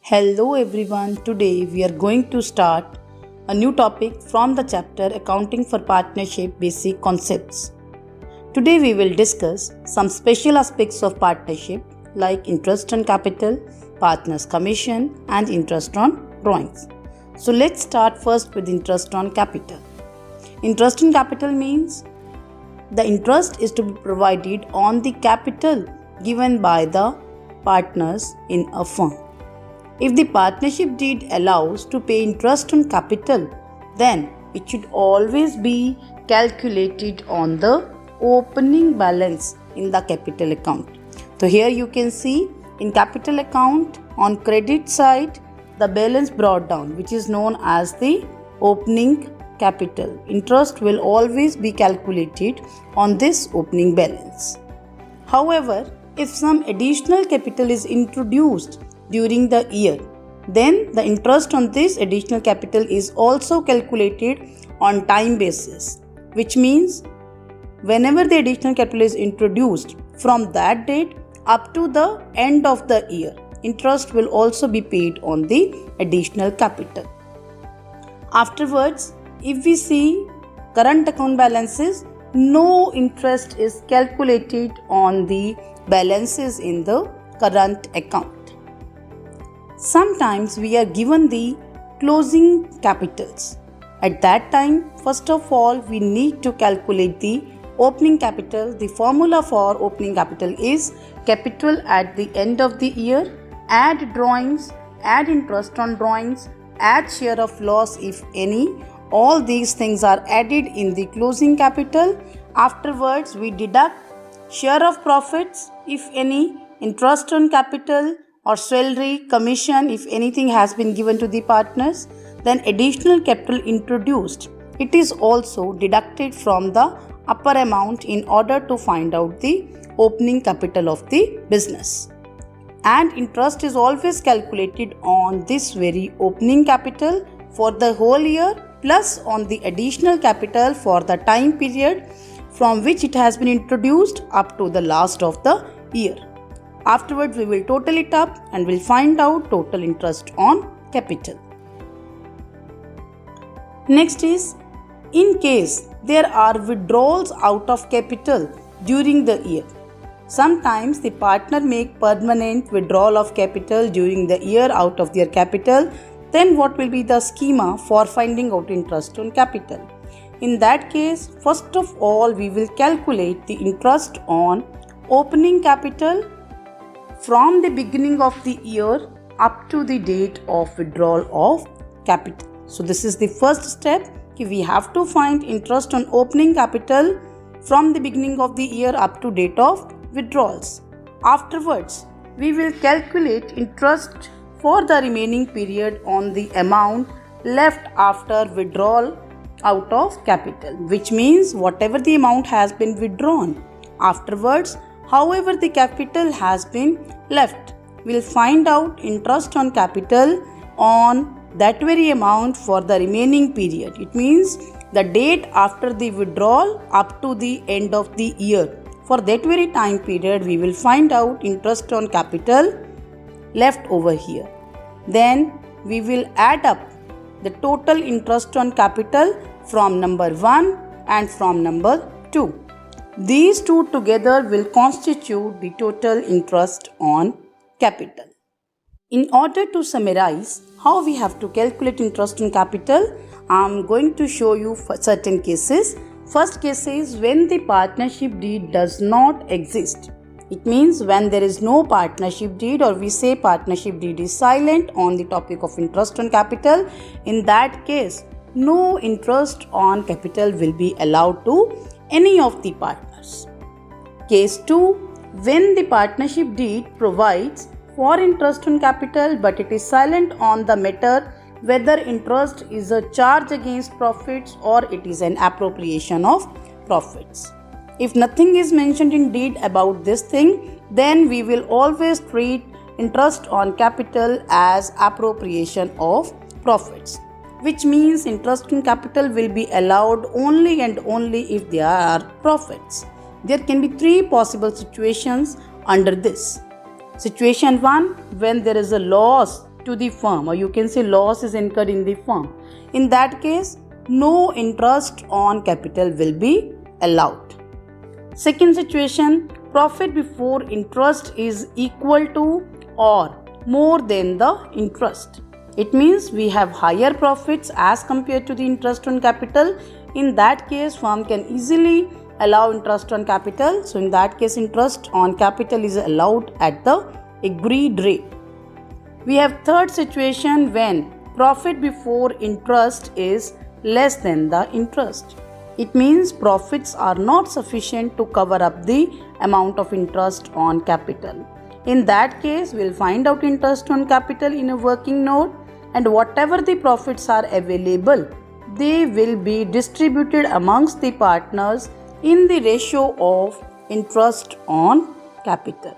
Hello everyone, today we are going to start a new topic from the chapter Accounting for Partnership Basic Concepts. Today we will discuss some special aspects of partnership like interest on capital, partners commission and interest on drawings. So let's start first with interest on capital. Interest on capital means the interest is to be provided on the capital given by the partners in a firm. If the partnership deed allows to pay interest on capital, then it should always be calculated on the opening balance in the capital account. So here you can see in capital account on credit side the balance brought down, which is known as the opening capital. Interest will always be calculated on this opening balance. However, if some additional capital is introduced during the year, then the interest on this additional capital is also calculated on time basis, which means whenever the additional capital is introduced from that date up to the end of the year, interest will also be paid on the additional capital. Afterwards, if we see current account balances, no interest is calculated on the balances in the current account. Sometimes we are given the closing capitals. At that time, first of all, we need to calculate the opening capital. The formula for opening capital is capital at the end of the year, add drawings, add interest on drawings, add share of loss if any. All these things are added in the closing capital. Afterwards, we deduct share of profits if any, interest on capital, or salary, commission if anything has been given to the partners, then additional capital introduced. It is also deducted from the upper amount in order to find out the opening capital of the business. And interest is always calculated on this very opening capital for the whole year plus on the additional capital for the time period from which it has been introduced up to the last of the year. Afterwards, we will total it up and will find out total interest on capital. Next is, in case there are withdrawals out of capital during the year. Sometimes the partner make permanent withdrawal of capital during the year out of their capital. Then what will be the schema for finding out interest on capital? In that case, first of all, we will calculate the interest on opening capital from the beginning of the year up to the date of withdrawal of capital. So this is the first step. We have to find interest on opening capital from the beginning of the year up to date of withdrawals. Afterwards, we will calculate interest for the remaining period on the amount left after withdrawal out of capital, which means whatever the amount has been withdrawn. Afterwards, however the capital has been left, we'll find out interest on capital on that very amount for the remaining period. It means the date after the withdrawal up to the end of the year. For that very time period, we will find out interest on capital left over here. Then we will add up the total interest on capital from number 1 and from number 2. These two together will constitute the total interest on capital. In order to summarize how we have to calculate interest on capital, I am going to show you certain cases. First case is when the partnership deed does not exist. It means when there is no partnership deed, or we say partnership deed is silent on the topic of interest on capital. In that case, no interest on capital will be allowed to any of the partners. Case 2, when the partnership deed provides for interest on capital but it is silent on the matter whether interest is a charge against profits or it is an appropriation of profits. If nothing is mentioned in deed about this thing, then we will always treat interest on capital as appropriation of profits, which means interest on capital will be allowed only and only if there are profits. There can be 3 possible situations under this. Situation 1, when there is a loss to the firm, or you can say loss is incurred in the firm. In that case, no interest on capital will be allowed. Second situation, profit before interest is equal to or more than the interest. It means we have higher profits as compared to the interest on capital. In that case, firm can easily allow interest on capital. So in that case, interest on capital is allowed at the agreed rate. We have third situation when profit before interest is less than the interest. It means profits are not sufficient to cover up the amount of interest on capital. In that case, we'll find out interest on capital in a working note, and whatever the profits are available, they will be distributed amongst the partners in the ratio of interest on capital.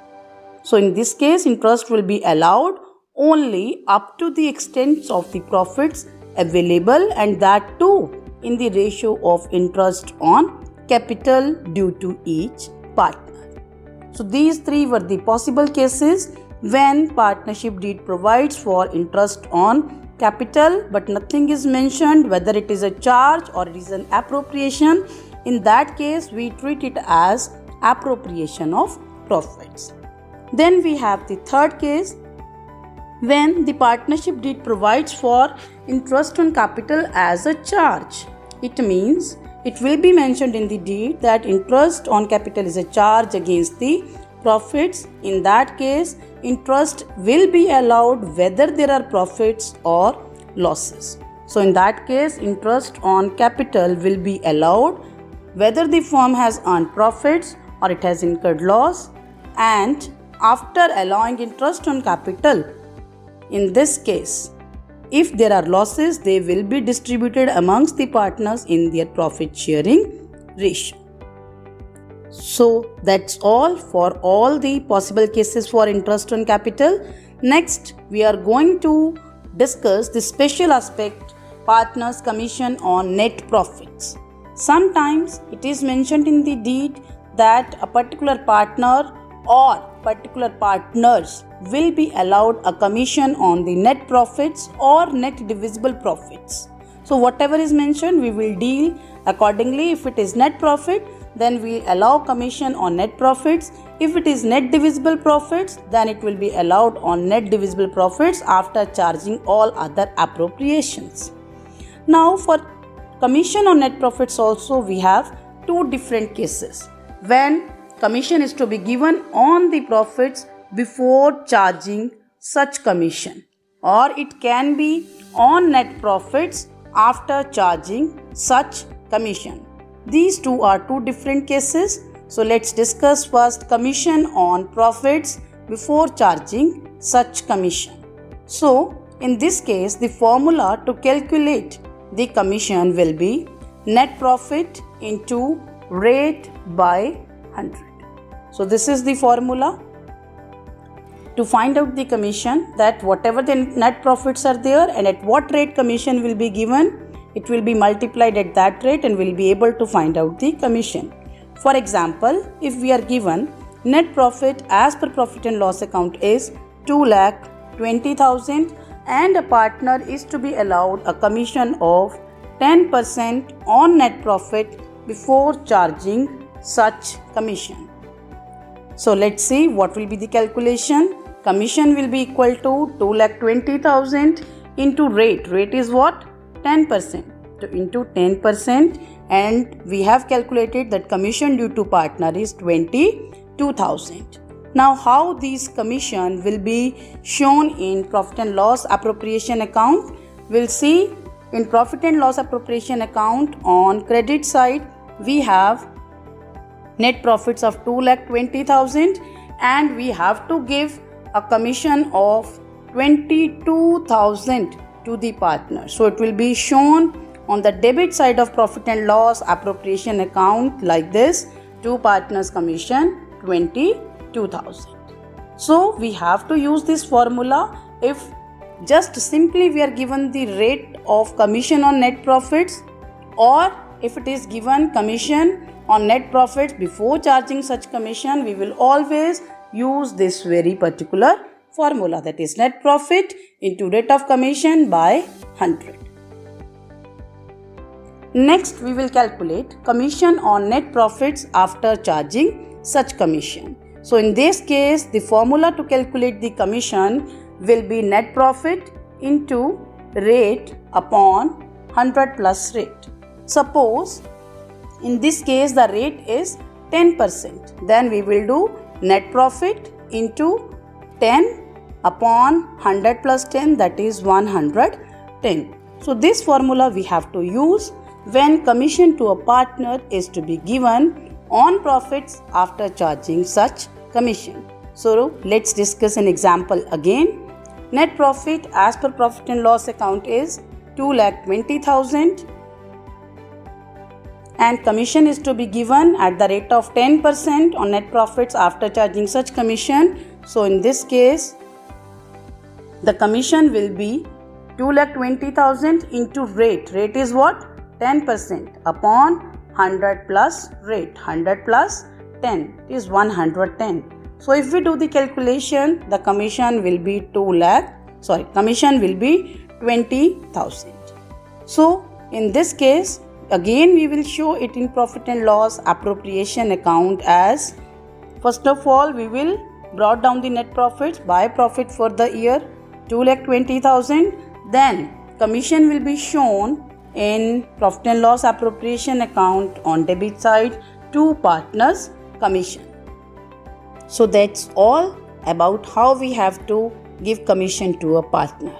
So in this case, interest will be allowed only up to the extent of the profits available, and that too in the ratio of interest on capital due to each partner. So these three were the possible cases when partnership deed provides for interest on capital, but nothing is mentioned whether it is a charge or it is an appropriation. In that case, we treat it as appropriation of profits. Then we have the third case when the partnership deed provides for interest on capital as a charge. It means it will be mentioned in the deed that interest on capital is a charge against the profits. In that case, interest will be allowed whether there are profits or losses. So in that case, interest on capital will be allowed whether the firm has earned profits or it has incurred loss, and after allowing interest on capital, in this case, if there are losses, they will be distributed amongst the partners in their profit sharing ratio. So that's all for all the possible cases for interest on capital. Next, we are going to discuss the special aspect, partners' commission on net profits. Sometimes it is mentioned in the deed that a particular partner or particular partners will be allowed a commission on the net profits or net divisible profits. So whatever is mentioned, we will deal accordingly. If it is net profit, then we allow commission on net profits. If it is net divisible profits, then it will be allowed on net divisible profits after charging all other appropriations. Now for commission on net profits also, we have two different cases. When commission is to be given on the profits before charging such commission, or it can be on net profits after charging such commission. These two are two different cases. So let's discuss first commission on profits before charging such commission. So in this case, the formula to calculate the commission will be net profit into rate by 100. So this is the formula to find out the commission, that whatever the net profits are there and at what rate commission will be given, it will be multiplied at that rate and we'll be able to find out the commission. For example, if we are given net profit as per profit and loss account is 2,20,000 and a partner is to be allowed a commission of 10% on net profit before charging such commission. So let's see what will be the calculation. Commission will be equal to 2,20,000 into rate. Rate is what? 10%. So into 10%, and we have calculated that commission due to partner is 22,000. Now how these commission will be shown in profit and loss appropriation account? We'll see in profit and loss appropriation account on credit side we have net profits of 2,20,000 and we have to give a commission of 22,000 to the partner. So it will be shown on the debit side of profit and loss appropriation account like this: two partners commission 22,000. So we have to use this formula if just simply we are given the rate of commission on net profits, or if it is given commission on net profits before charging such commission, we will always use this very particular formula, that is net profit into rate of commission by 100. Next, we will calculate commission on net profits after charging such commission. So in this case, the formula to calculate the commission will be net profit into rate upon 100 plus rate. Suppose in this case the rate is 10%, then we will do net profit into 10 upon 100 plus 10, that is 110. So this formula we have to use when commission to a partner is to be given on profits after charging such commission. So let's discuss an example again. Net profit as per profit and loss account is 2,20,000 and commission is to be given at the rate of 10% on net profits after charging such commission. So in this case, the commission will be 2,20,000 into rate. Rate is what? 10% upon 100 plus rate. 100 plus 10 is 110. So if we do the calculation, the commission will be 20,000. So in this case, again we will show it in profit and loss appropriation account as, first of all we will brought down the net profits by profit for the year 2,20,000. Then commission will be shown in profit and loss appropriation account on debit side to partners commission. So that's all about how we have to give commission to a partner.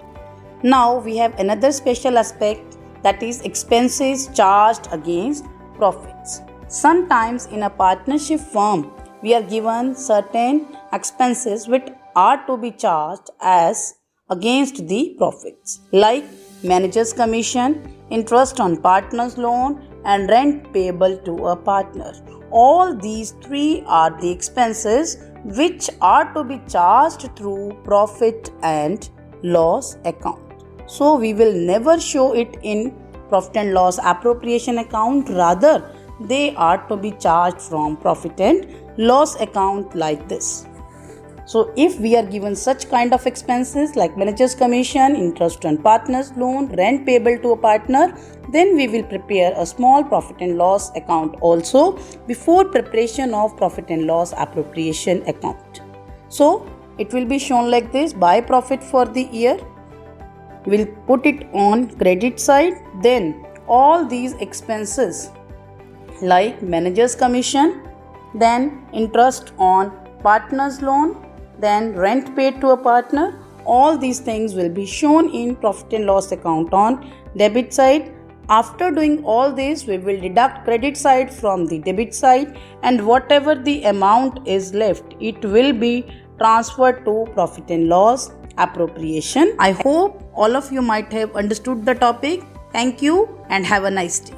Now we have another special aspect, that is expenses charged against profits. Sometimes in a partnership firm we are given certain expenses which are to be charged as against the profits, like manager's commission, interest on partner's loan and rent payable to a partner. All these three are the expenses which are to be charged through profit and loss account. So we will never show it in profit and loss appropriation account, rather they are to be charged from profit and loss account like this. So if we are given such kind of expenses like manager's commission, interest on partner's loan, rent payable to a partner, then we will prepare a small profit and loss account also before preparation of profit and loss appropriation account. So it will be shown like this: by profit for the year, we'll put it on credit side. Then all these expenses like manager's commission, then interest on partner's loan, then rent paid to a partner, all these things will be shown in profit and loss account on debit side. After doing all this, we will deduct credit side from the debit side, and whatever the amount is left, it will be transferred to profit and loss appropriation. I hope all of you might have understood the topic. Thank you and have a nice day.